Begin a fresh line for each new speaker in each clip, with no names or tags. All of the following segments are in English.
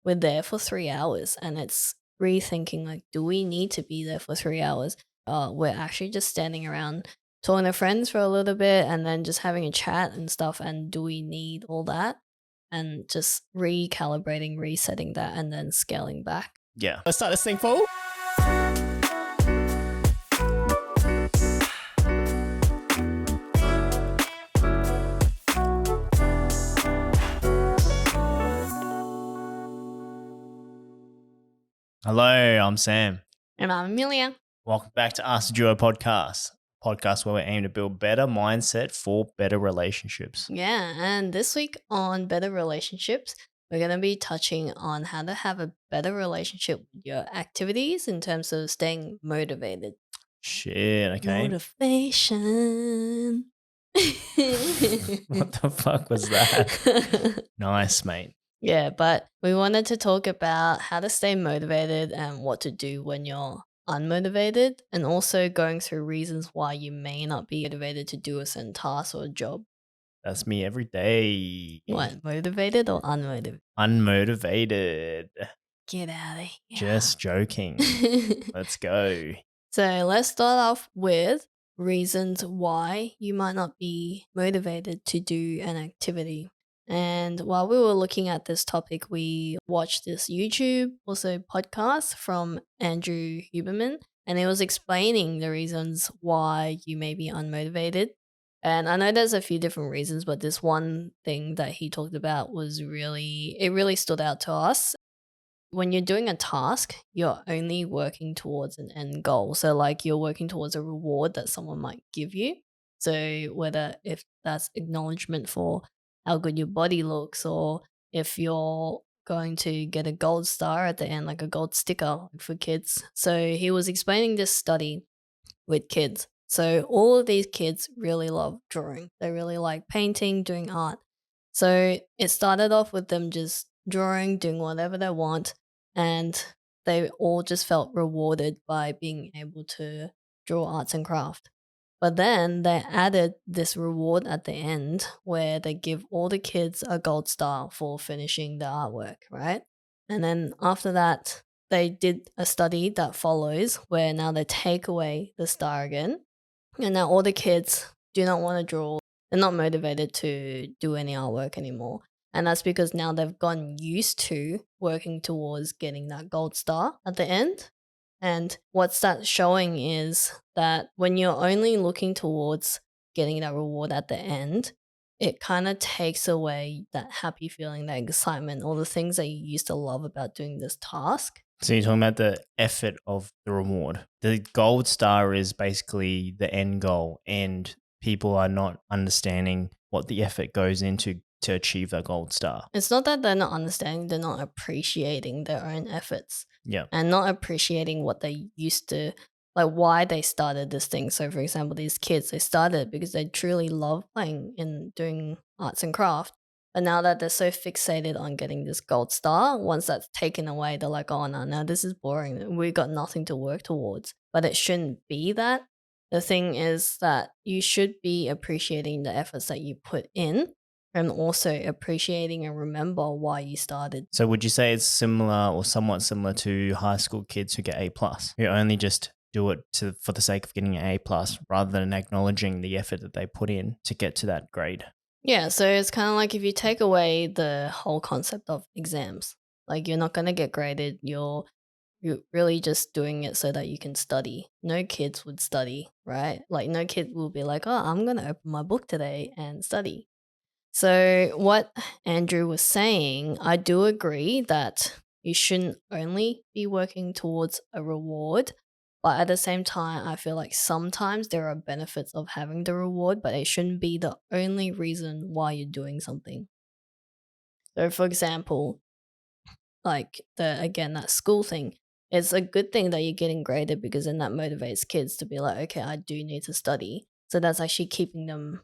we're there for 3 hours, and it's rethinking like, do we need to be there for 3 hours? We're actually just standing around talking to friends for a little bit and then just having a chat and stuff. And do we need all that? And just recalibrating, resetting that, and then scaling back.
Yeah. Let's start this thing, fool. Hello, I'm Sam.
And I'm Amelia.
Welcome back to Us Duo Podcast where we aim to build better mindset for better relationships.
Yeah, and this week on Better Relationships, we're going to be touching on how to have a better relationship with your activities in terms of staying motivated.
Shit, okay.
Motivation.
What the fuck was that? Nice, mate.
Yeah, but we wanted to talk about how to stay motivated and what to do when you're unmotivated, and also going through reasons why you may not be motivated to do a certain task or job.
That's me every day.
What, motivated or unmotivated?
Unmotivated.
Get out of here.
Just joking. Let's go.
So let's start off with reasons why you might not be motivated to do an activity. And while we were looking at this topic, we watched this YouTube, also podcast from Andrew Huberman, and he was explaining the reasons why you may be unmotivated. And I know there's a few different reasons, but this one thing that he talked about was really stood out to us. When you're doing a task, you're only working towards an end goal. So like you're working towards a reward that someone might give you. So whether if that's acknowledgement for how good your body looks, or if you're going to get a gold star at the end, like a gold sticker for kids. So he was explaining this study with kids. So all of these kids really love drawing. They really like painting, doing art. So it started off with them just drawing, doing whatever they want, and they all just felt rewarded by being able to draw arts and craft. But then they added this reward at the end where they give all the kids a gold star for finishing the artwork, right? And then after that, they did a study that follows where now they take away the star again. And now all the kids do not want to draw. They're not motivated to do any artwork anymore. And that's because now they've gotten used to working towards getting that gold star at the end. And what's that showing is that when you're only looking towards getting that reward at the end, it kind of takes away that happy feeling, that excitement, all the things that you used to love about doing this task.
So you're talking about the effort of the reward. The gold star is basically the end goal, and people are not understanding what the effort goes into to achieve that gold star.
It's not that they're not understanding, they're not appreciating their own efforts.
Yeah.
And not appreciating what they used to, like why they started this thing. So for example, these kids, they started because they truly love playing and doing arts and craft. But now that they're so fixated on getting this gold star, once that's taken away, they're like, oh no, this is boring. We got nothing to work towards. But it shouldn't be that. The thing is that you should be appreciating the efforts that you put in, and also appreciating and remember why you started.
So would you say it's similar or somewhat similar to high school kids who get A+, who only just do it for the sake of getting an A+, rather than acknowledging the effort that they put in to get to that grade?
Yeah, so it's kind of like if you take away the whole concept of exams, like you're not going to get graded, you're really just doing it so that you can study. No kids would study, right? Like no kid will be like, oh, I'm going to open my book today and study. So what Andrew was saying, I do agree that you shouldn't only be working towards a reward, but at the same time, I feel like sometimes there are benefits of having the reward, but it shouldn't be the only reason why you're doing something. So for example, like that school thing, it's a good thing that you're getting graded because then that motivates kids to be like, okay, I do need to study. So that's actually keeping them,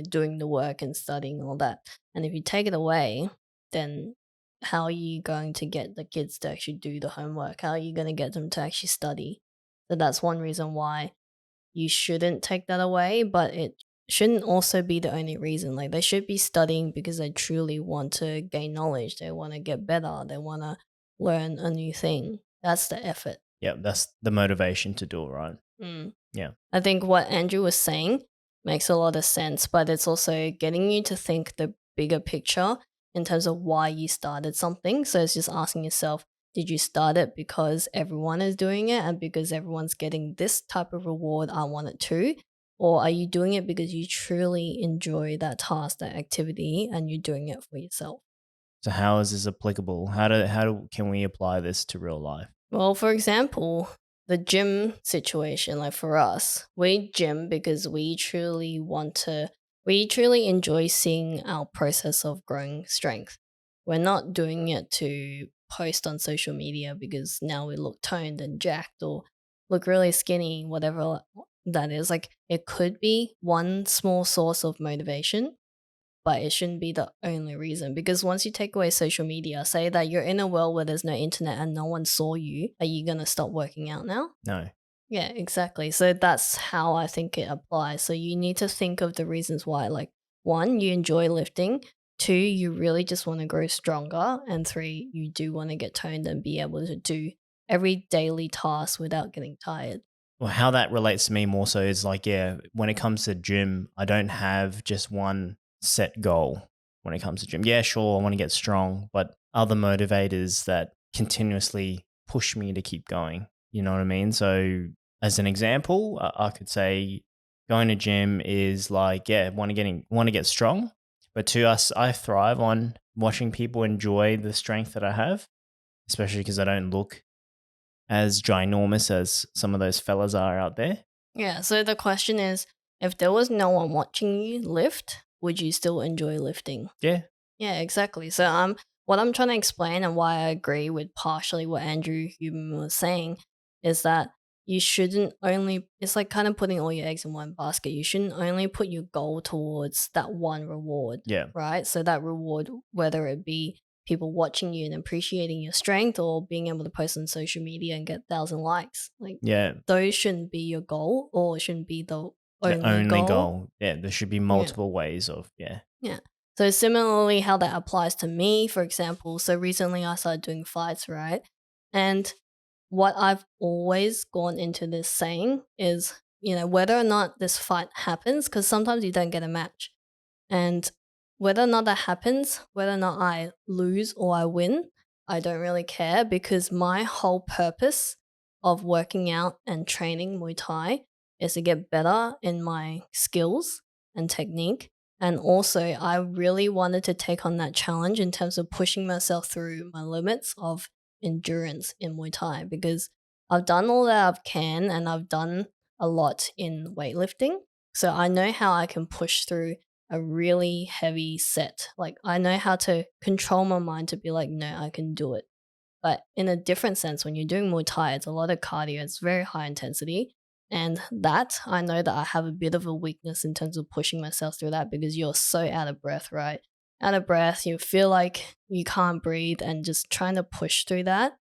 doing the work and studying all that. And if you take it away, then how are you going to get the kids to actually do the homework? How are you going to get them to actually study? So that's one reason why you shouldn't take that away, but it shouldn't also be the only reason. Like they should be studying because they truly want to gain knowledge. They want to get better. They want to learn a new thing. That's the effort.
Yeah, that's the motivation to do it, right?
Mm.
Yeah.
I think what Andrew was saying makes a lot of sense, but it's also getting you to think the bigger picture in terms of why you started something. So it's just asking yourself, did you start it because everyone is doing it and because everyone's getting this type of reward, I want it too? Or are you doing it because you truly enjoy that task, that activity, and you're doing it for yourself?
So how is this applicable? How do can we apply this to real life?
Well, for example, the gym situation, like for us, we gym because we truly enjoy seeing our process of growing strength. We're not doing it to post on social media because now we look toned and jacked or look really skinny, whatever that is. Like it could be one small source of motivation, but it shouldn't be the only reason because once you take away social media, say that you're in a world where there's no internet and no one saw you, are you going to stop working out now?
No.
Yeah, exactly. So that's how I think it applies. So you need to think of the reasons why. Like, one, you enjoy lifting. Two, you really just want to grow stronger. And three, you do want to get toned and be able to do every daily task without getting tired.
Well, how that relates to me more so is like, yeah, when it comes to gym, I don't have just one set goal when it comes to gym. Yeah, sure, I want to get strong, but other motivators that continuously push me to keep going. You know what I mean? So, as an example, I could say going to gym is like, yeah, want to get strong, but to us, I thrive on watching people enjoy the strength that I have, especially because I don't look as ginormous as some of those fellas are out there.
Yeah. So the question is, if there was no one watching you lift, would you still enjoy lifting?
Yeah,
Yeah, exactly. So what I'm trying to explain and why I agree with partially what Andrew Huberman was saying is that you shouldn't only it's like kind of putting all your eggs in one basket. You shouldn't only put your goal towards that one reward,
yeah,
right? So that reward, whether it be people watching you and appreciating your strength or being able to post on social media and get 1,000 likes, like
yeah.
those shouldn't be your goal or it shouldn't be the
The
only
only
goal.
goal. Yeah, there should be
Yeah.
multiple ways of, yeah.
Yeah. So similarly, how that applies to me, for example, so recently I started doing fights, right? And what I've always gone into this saying is, whether or not this fight happens, because sometimes you don't get a match. And whether or not that happens, whether or not I lose or I win, I don't really care because my whole purpose of working out and training Muay Thai is to get better in my skills and technique. And also, I really wanted to take on that challenge in terms of pushing myself through my limits of endurance in Muay Thai because I've done all that I can and I've done a lot in weightlifting. So I know how I can push through a really heavy set. Like I know how to control my mind to be like, no, I can do it. But in a different sense, when you're doing Muay Thai, it's a lot of cardio, it's very high intensity. And that I know that I have a bit of a weakness in terms of pushing myself through that because you're so out of breath, right? Out of breath, you feel like you can't breathe and just trying to push through that,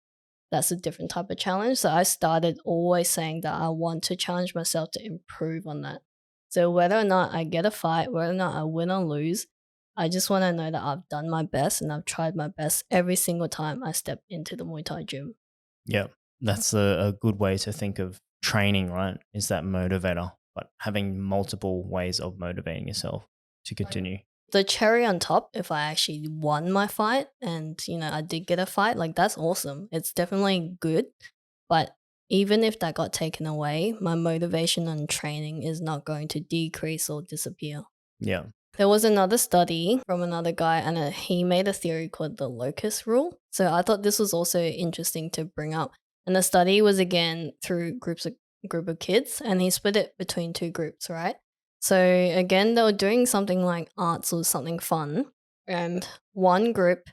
that's a different type of challenge. So I started always saying that I want to challenge myself to improve on that. So whether or not I get a fight, whether or not I win or lose, I just want to know that I've done my best and I've tried my best every single time I step into the Muay Thai gym.
Yeah. That's a good way to think of training, right? Is that motivator, but having multiple ways of motivating yourself to continue.
The cherry on top, if I actually won my fight and, I did get a fight, like that's awesome. It's definitely good. But even if that got taken away, my motivation on training is not going to decrease or disappear.
Yeah.
There was another study from another guy, and he made a theory called the locus rule. So I thought this was also interesting to bring up. And the study was again through group of kids, and he split it between two groups, right? So again, they were doing something like arts or something fun, and one group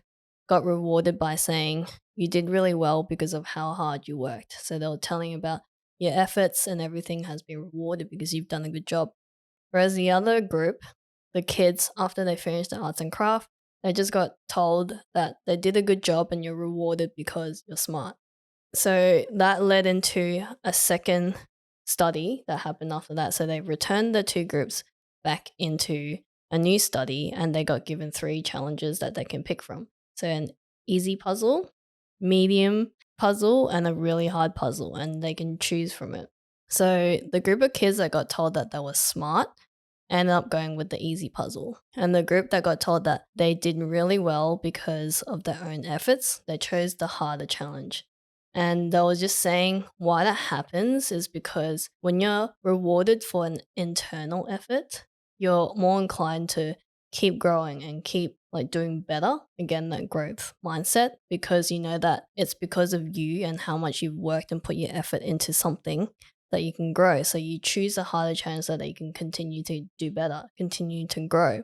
got rewarded by saying you did really well because of how hard you worked. So they were telling about your efforts and everything has been rewarded because you've done a good job. Whereas the other group, the kids, after they finished the arts and craft, they just got told that they did a good job and you're rewarded because you're smart. So that led into a second study that happened after that. So they returned the two groups back into a new study and they got given three challenges that they can pick from. So an easy puzzle, medium puzzle, and a really hard puzzle, and they can choose from it. So the group of kids that got told that they were smart ended up going with the easy puzzle. And the group that got told that they did really well because of their own efforts, they chose the harder challenge. And they were just saying why that happens is because when you're rewarded for an internal effort, you're more inclined to keep growing and keep like doing better. Again, that growth mindset, because you know that it's because of you and how much you've worked and put your effort into something that you can grow. So you choose a harder challenge so that you can continue to do better, continue to grow.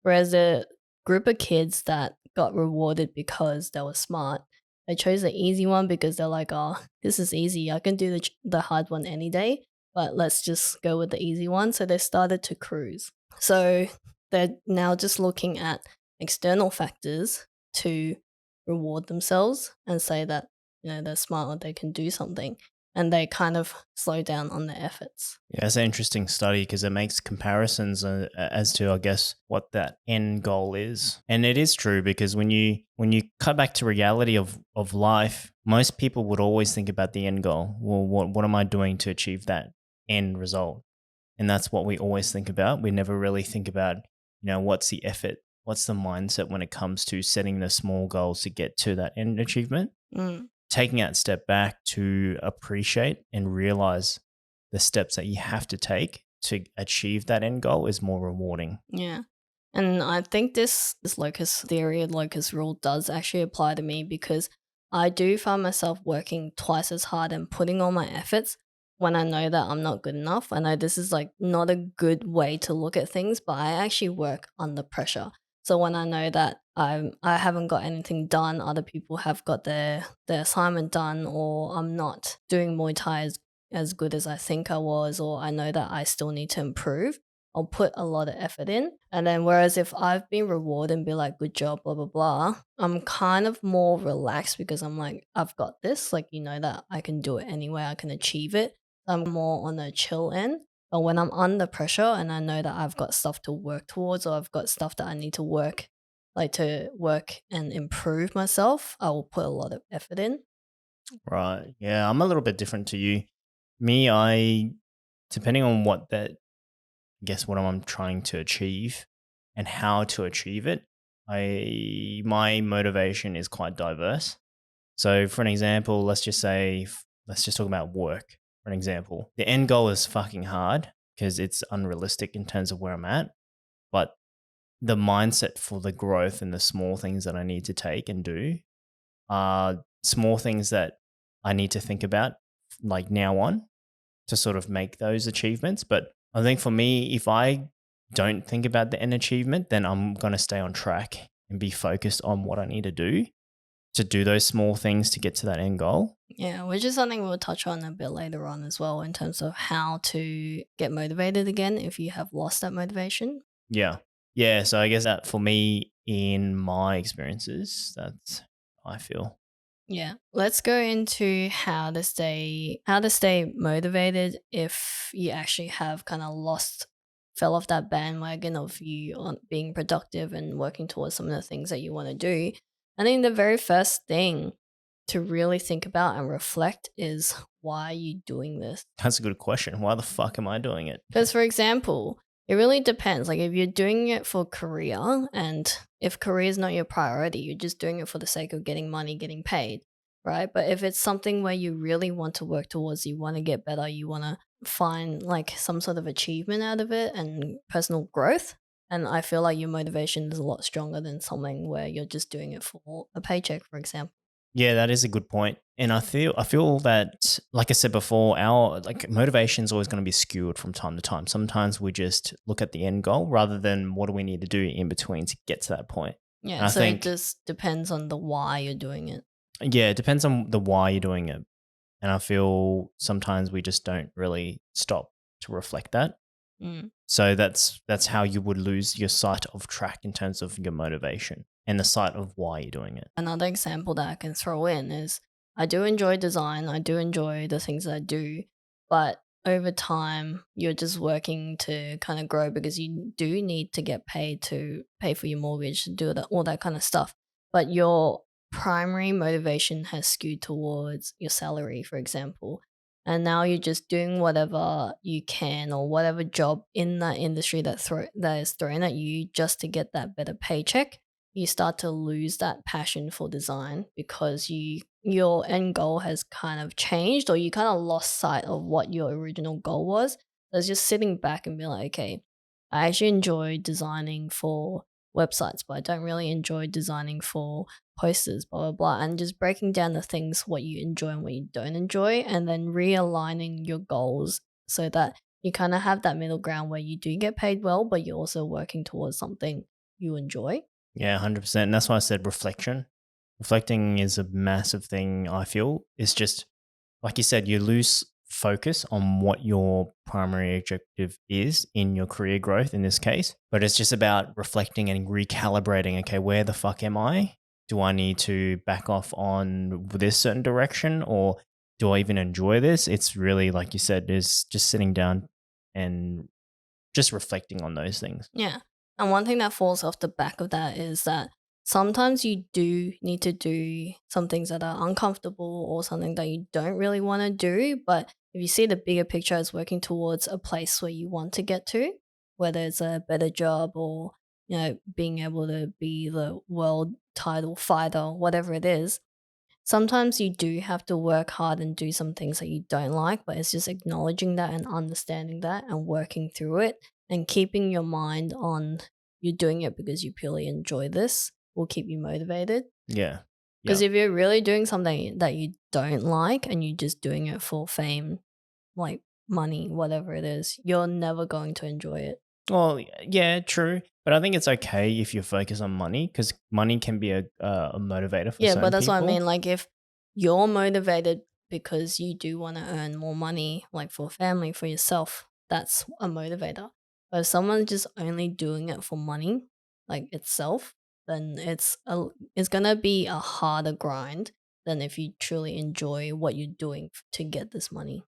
Whereas the group of kids that got rewarded because they were smart, they chose the easy one because they're like, oh, this is easy. I can do the hard one any day, but let's just go with the easy one. So they started to cruise. So they're now just looking at external factors to reward themselves and say that, they're smart or they can do something. And they kind of slow down on their efforts.
Yeah, it's an interesting study because it makes comparisons as to, I guess, what that end goal is. And it is true because when you cut back to reality of life, most people would always think about the end goal. Well, what am I doing to achieve that end result? And that's what we always think about. We never really think about, what's the effort, what's the mindset when it comes to setting the small goals to get to that end achievement.
Mm.
Taking that step back to appreciate and realize the steps that you have to take to achieve that end goal is more rewarding.
Yeah. And I think this locus theory, locus rule does actually apply to me because I do find myself working twice as hard and putting all my efforts when I know that I'm not good enough. I know this is like not a good way to look at things, but I actually work under pressure. So when I know that I haven't got anything done, other people have got their assignment done, or I'm not doing Muay Thai as good as I think I was, or I know that I still need to improve, I'll put a lot of effort in. And then whereas if I've been rewarded and be like, good job, blah, blah, blah, I'm kind of more relaxed because I'm like, I've got this. Like, that I can do it anyway, I can achieve it. I'm more on the chill end. But when I'm under pressure and I know that I've got stuff to work towards, or I've got stuff that I need to work, and improve myself, I will put a lot of effort in.
Right. Yeah, I'm a little bit different to you. Me, depending on what I'm trying to achieve and how to achieve it, my motivation is quite diverse. So for an example, let's just talk about work. For an example, the end goal is fucking hard because it's unrealistic in terms of where I'm at, but the mindset for the growth and the small things that I need to take and do are small things that I need to think about like now on to sort of make those achievements. But I think for me, if I don't think about the end achievement, then I'm going to stay on track and be focused on what I need to do those small things to get to that end goal.
Yeah, which is something we'll touch on a bit later on as well in terms of how to get motivated again if you have lost that motivation.
Yeah. Yeah. So I guess that for me, in my experiences, that's how I feel.
Yeah. Let's go into how to stay motivated if you actually have kind of fell off that bandwagon of you on being productive and working towards some of the things that you want to do. I think the very first thing to really think about and reflect is, why are you doing this?
That's a good question. Why the fuck am I doing it?
Because, for example, it really depends. Like, if you're doing it for career, and if career is not your priority, you're just doing it for the sake of getting money, getting paid, right? But if it's something where you really want to work towards, you want to get better, you want to find like some sort of achievement out of it and personal growth. And I feel like your motivation is a lot stronger than something where you're just doing it for a paycheck, for example.
Yeah, that is a good point. And I feel that, like I said before, our like motivation is always going to be skewed from time to time. Sometimes we just look at the end goal rather than what do we need to do in between to get to that point. And
Yeah,
I
so it
think,
just depends on the why you're doing it.
yeah, it depends on the why you're doing it. And I feel sometimes we just don't really stop to reflect that.
Mm.
So that's how you would lose your sight of track in terms of your motivation and the sight of why you're doing it.
Another example that I can throw in is, I do enjoy design. I do enjoy the things that I do, but over time you're just working to kind of grow because you do need to get paid to pay for your mortgage, do that, all that kind of stuff. But your primary motivation has skewed towards your salary, for example. And now you're just doing whatever you can or whatever job in that industry that is thrown at you just to get that better paycheck. You start to lose that passion for design because your end goal has kind of changed, or you kind of lost sight of what your original goal was. So it's just sitting back and being like, okay, I actually enjoy designing for websites, but I don't really enjoy designing for posters, blah, blah, blah. And just breaking down the things, what you enjoy and what you don't enjoy, and then realigning your goals so that you kind of have that middle ground where you do get paid well, but you're also working towards something you enjoy.
Yeah, 100%. And that's why I said reflection. Reflecting is a massive thing, I feel. It's just, like you said, you lose focus on what your primary objective is in your career growth in this case. But it's just about reflecting and recalibrating. Okay, where the fuck am I? Do I need to back off on this certain direction, or do I even enjoy this? It's really, like you said, is just sitting down and just reflecting on those things.
Yeah. And one thing that falls off the back of that is that sometimes you do need to do some things that are uncomfortable or something that you don't really want to do. But if you see the bigger picture as working towards a place where you want to get to, whether it's a better job or, being able to be the world title fighter, whatever it is, sometimes you do have to work hard and do some things that you don't like, but it's just acknowledging that and understanding that and working through it and keeping your mind on you're doing it because you purely enjoy this will keep you motivated.
Yeah.
Because
Yeah.
if you're really doing something that you don't like and you're just doing it for fame, like money, whatever it is, you're never going to enjoy it.
Well, yeah, true. But I think it's okay if you focus on money, because money can be a motivator for
Yeah, but
certain
that's what I
people.
mean. Like, if you're motivated because you do want to earn more money, like for family, for yourself, that's a motivator. But if someone's just only doing it for money, like itself, then it's gonna be a harder grind than if you truly enjoy what you're doing to get this money.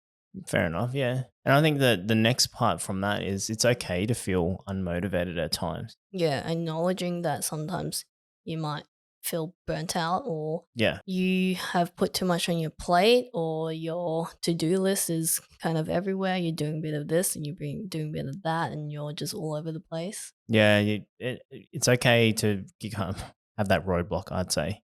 Fair enough. Yeah. And I think that the next part from that is it's okay to feel unmotivated at times.
Yeah, acknowledging that sometimes you might feel burnt out or
Yeah.
you have put too much on your plate or your to-do list is kind of everywhere. You're doing a bit of this and doing a bit of that and you're just all over the place.
Yeah. It's okay to kind of have that roadblock, I'd say.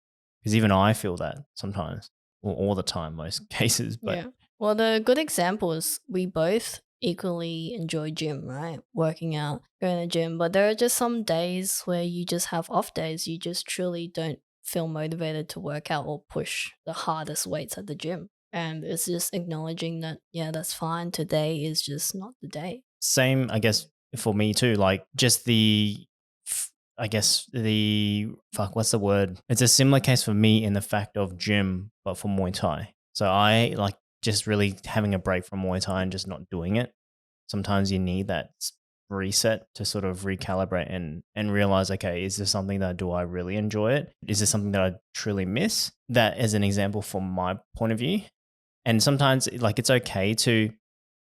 Because even I feel that sometimes, or all the time, most cases. But
Yeah. Well, the good example is we both equally enjoy gym, right? Working out, going to gym. But there are just some days where you just have off days. You just truly don't feel motivated to work out or push the hardest weights at the gym. And it's just acknowledging that, yeah, that's fine. Today is just not the day.
same, I guess, for me too. Like just I guess fuck, what's the word? It's a similar case for me in the fact of gym, but for Muay Thai. So I like just really having a break from Muay Thai and just not doing it. Sometimes you need that reset to sort of recalibrate and realize, okay, is this something that do I really enjoy it? Is this something that I truly miss? That as an example from my point of view. And sometimes like it's okay to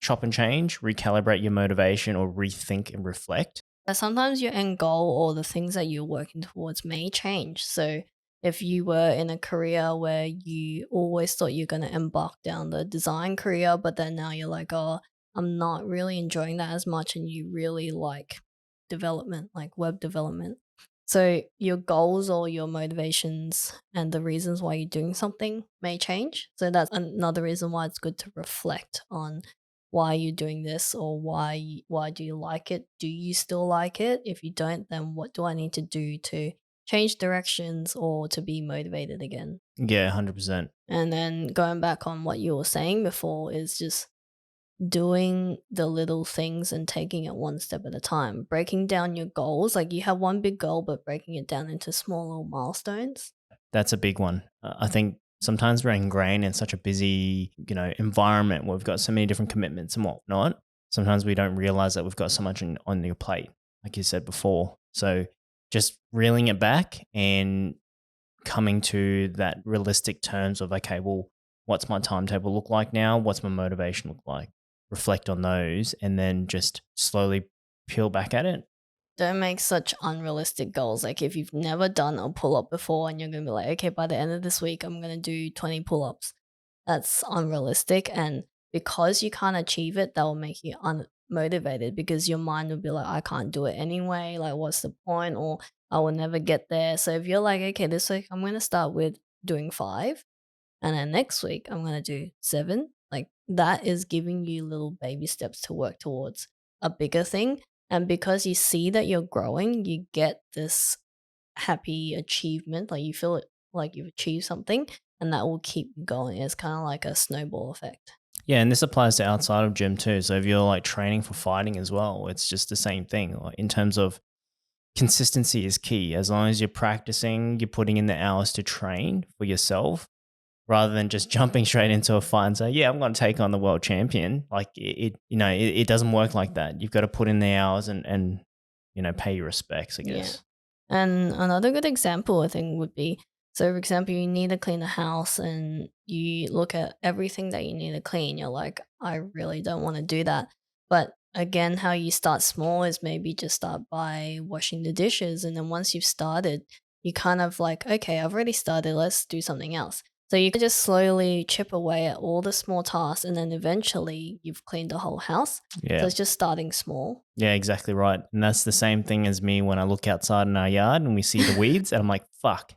chop and change, recalibrate your motivation or rethink and reflect.
But sometimes your end goal or the things that you're working towards may change. So if you were in a career where you always thought you're going to embark down the design career, but then now you're like, oh, I'm not really enjoying that as much, and you really like development, like web development. So your goals or your motivations and the reasons why you're doing something may change. So that's another reason why it's good to reflect on why you're doing this or why do you like it? Do you still like it? If you don't, then what do I need to do to change directions or to be motivated again?
Yeah, 100%.
And then going back on what you were saying before is just doing the little things and taking it one step at a time, breaking down your goals. Like you have one big goal, but breaking it down into small little milestones.
That's a big one. I think sometimes we're ingrained in such a busy, environment where we've got so many different commitments and whatnot. Sometimes we don't realize that we've got so much on your plate, like you said before. So just reeling it back and coming to that realistic terms of, okay, well, what's my timetable look like now? What's my motivation look like? reflect on those, and then just slowly peel back at it.
Don't make such unrealistic goals. Like if you've never done a pull up before and you're gonna be like, okay, by the end of this week, I'm gonna do 20 pull ups. That's unrealistic. And because you can't achieve it, that will make you unmotivated because your mind will be like, I can't do it anyway. Like, what's the point? Or I will never get there. So if you're like, okay, this week I'm gonna start with doing 5, and then next week I'm going to do 7. Like that is giving you little baby steps to work towards a bigger thing. And because you see that you're growing, you get this happy achievement. Like you feel it like you've achieved something, and that will keep you going. It's kind of like a snowball effect.
Yeah, and this applies to outside of gym too. So if you're like training for fighting as well, it's just the same thing. Like in terms of consistency is key. As long as you're practicing, you're putting in the hours to train for yourself, rather than just jumping straight into a fight and say, "Yeah, I'm going to take on the world champion." Like it doesn't work like that. You've got to put in the hours and pay your respects, I
Yeah.
guess.
And another good example, I think, would be so, for example, you need to clean the house and you look at everything that you need to clean. You're like, I really don't want to do that. But again, how you start small is maybe just start by washing the dishes. And then once you've started, you kind of like, okay, I've already started, let's do something else. So you can just slowly chip away at all the small tasks. And then eventually you've cleaned the whole house. So
Yeah.
it's just starting small.
Yeah, exactly right. And that's the same thing as me when I look outside in our yard and we see the weeds and I'm like, fuck,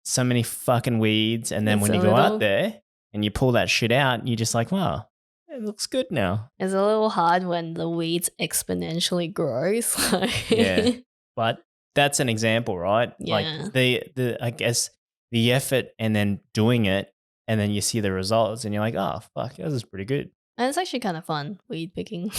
so many fucking weeds. And then
It's
when
a
you go out
little
there and you pull that shit out, you're just like, wow, it looks good now.
It's a little hard when the weeds exponentially grow. So
Yeah. But that's an example, right? Like
yeah.
the I guess the effort and then doing it and then you see the results and you're like, oh fuck, this is pretty good.
And it's actually kind of fun, weed picking.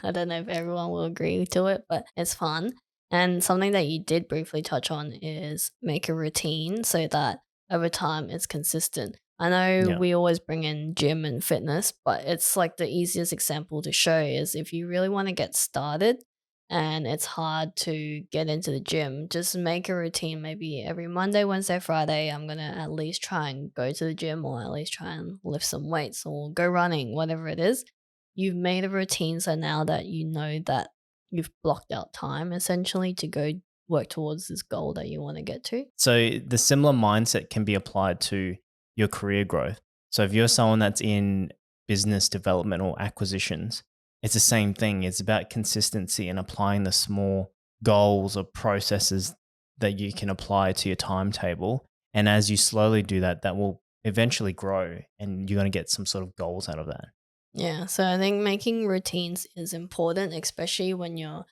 I don't know if everyone will agree to it, but it's fun. And something that you did briefly touch on is make a routine so that over time it's consistent. I know
Yeah.
we always bring in gym and fitness, but it's like the easiest example to show is if you really want to get started and it's hard to get into the gym, just make a routine. Maybe every Monday, Wednesday, Friday, I'm going to at least try and go to the gym or at least try and lift some weights or go running, whatever it is. You've made a routine. So now that you know that you've blocked out time essentially to go work towards this goal that you want to get to.
So the similar mindset can be applied to your career growth. So if you're someone that's in business development or acquisitions, it's the same thing. It's about consistency and applying the small goals or processes that you can apply to your timetable. And as you slowly do that, that will eventually grow and you're going to get some sort of goals out of that.
Yeah. So I think making routines is important, especially when you're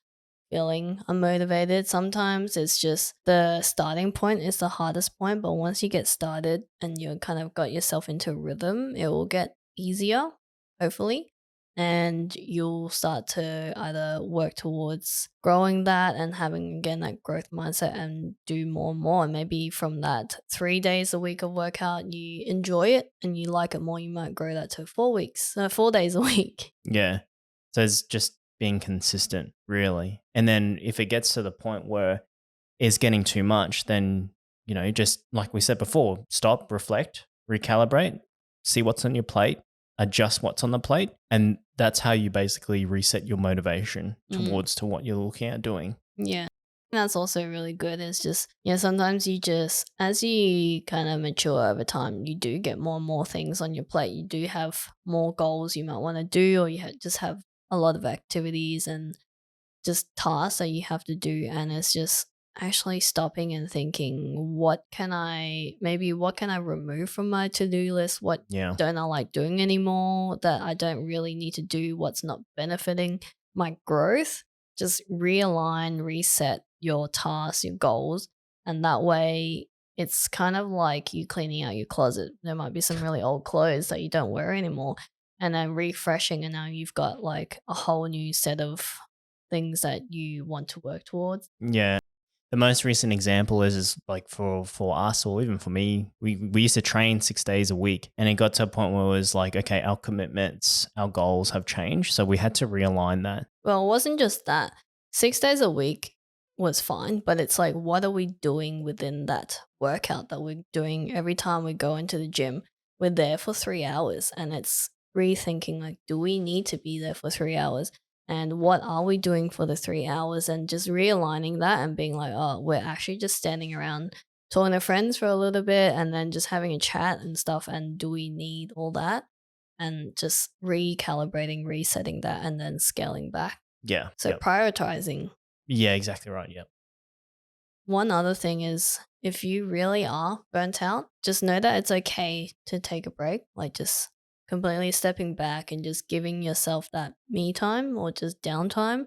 feeling unmotivated. Sometimes it's just the starting point is the hardest point, but once you get started and you kind of got yourself into a rhythm, it will get easier, hopefully. And you'll start to either work towards growing that and having again that growth mindset and do more and more. And maybe from that 3 days a week of workout, you enjoy it and you like it more, you might grow that to 4 weeks, 4 days a week.
Yeah. So it's just being consistent, really. And then if it gets to the point where it's getting too much, then, just like we said before, stop, reflect, recalibrate, see what's on your plate, adjust what's on the plate. And that's how you basically reset your motivation
Mm.
towards to what you're looking at doing.
Yeah. That's also really good. It's just, sometimes you just, as you kind of mature over time, you do get more and more things on your plate. You do have more goals you might want to do, or you just have a lot of activities and just tasks that you have to do. And it's just actually stopping and thinking, what can I remove from my to do list? What
Yeah.
don't I like doing anymore that I don't really need to do? What's not benefiting my growth? Just realign, reset your tasks, your goals. And that way, it's kind of like you cleaning out your closet. There might be some really old clothes that you don't wear anymore, and then refreshing. And now you've got like a whole new set of things that you want to work towards.
Yeah. The most recent example is like for us or even for me, we used to train 6 days a week and it got to a point where it was like, okay, our commitments, our goals have changed. So we had to realign that.
Well, it wasn't just that. 6 days a week was fine, but it's like, what are we doing within that workout that we're doing every time we go into the gym? We're there for 3 hours and it's rethinking, like, do we need to be there for 3 hours? And what are we doing for the 3 hours? And just realigning that and being like, oh, we're actually just standing around talking to friends for a little bit and then just having a chat and stuff. And do we need all that? And just recalibrating, resetting that, and then scaling back.
Yeah.
So
Yep.
prioritizing.
Yeah, exactly right. Yep.
One other thing is if you really are burnt out, just know that it's okay to take a break, like just completely stepping back and just giving yourself that me time or just downtime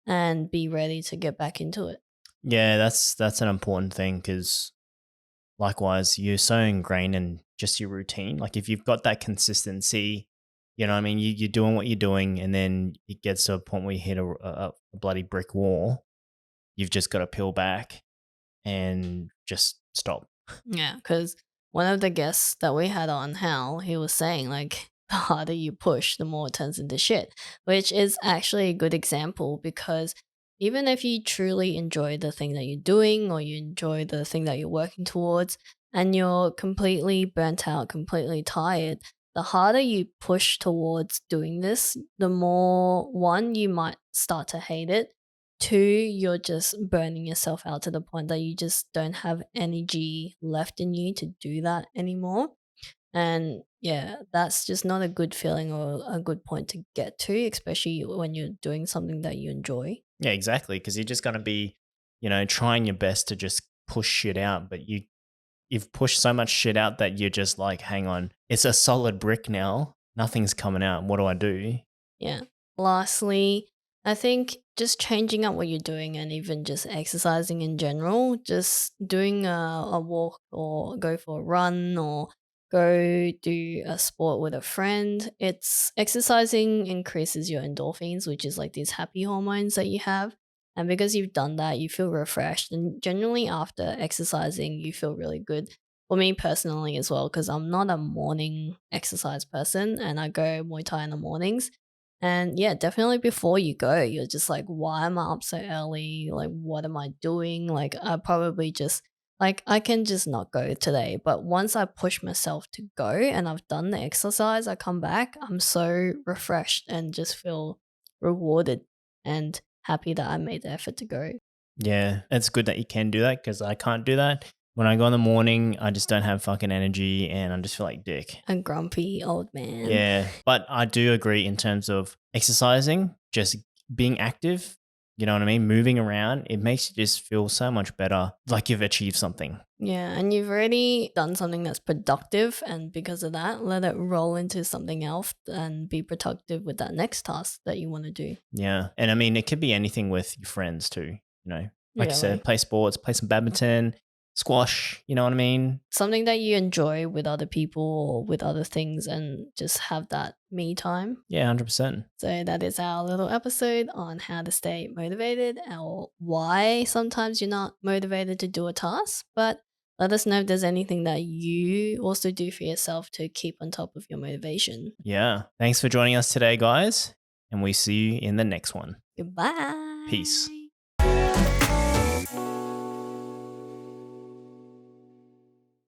and be ready to get back into it.
Yeah, that's an important thing because likewise, you're so ingrained in just your routine. Like if you've got that consistency, you know what I mean? You're doing what you're doing, and then it gets to a point where you hit a bloody brick wall. You've just got to peel back and just stop.
Yeah, because one of the guests that we had on Hal, he was saying like the harder you push, the more it turns into shit, which is actually a good example because even if you truly enjoy the thing that you're doing or you enjoy the thing that you're working towards and you're completely burnt out, completely tired, the harder you push towards doing this, the more one, you might start to hate it. Two, you're just burning yourself out to the point that you just don't have energy left in you to do that anymore. And yeah, that's just not a good feeling or a good point to get to, especially when you're doing something that you enjoy.
Yeah, exactly. Because you're just going to be, trying your best to just push shit out, but you've pushed so much shit out that you're just like, hang on, it's a solid brick now. Nothing's coming out. What do I do?
Yeah. Lastly, I think just changing up what you're doing and even just exercising in general, just doing a walk or go for a run or go do a sport with a friend. It's exercising increases your endorphins, which is like these happy hormones that you have. And because you've done that, you feel refreshed. And generally, after exercising, you feel really good. For me personally, as well, because I'm not a morning exercise person and I go Muay Thai in the mornings. And yeah, definitely before you go, you're just like, why am I up so early? Like, what am I doing? Like, I probably just, like, I can just not go today. But once I push myself to go and I've done the exercise, I come back, I'm so refreshed and just feel rewarded and happy that I made the effort to go.
Yeah, it's good that you can do that because I can't do that. When I go in the morning, I just don't have fucking energy and I just feel like dick.
A grumpy old man.
Yeah, but I do agree in terms of exercising, just being active, you know what I mean? Moving around, it makes you just feel so much better, like you've achieved something.
Yeah, and you've already done something that's productive, and because of that, let it roll into something else and be productive with that next task that you want to do.
Yeah. And I mean, it could be anything with your friends too, like I
Yeah,
said,
like
play sports, play some badminton, squash, you know what I mean?
something that you enjoy with other people or with other things, and just have that me time.
Yeah, 100%.
So that is our little episode on how to stay motivated or why sometimes you're not motivated to do a task. But let us know if there's anything that you also do for yourself to keep on top of your motivation.
Yeah. Thanks for joining us today, guys. And we see you in the next one.
Goodbye.
Peace.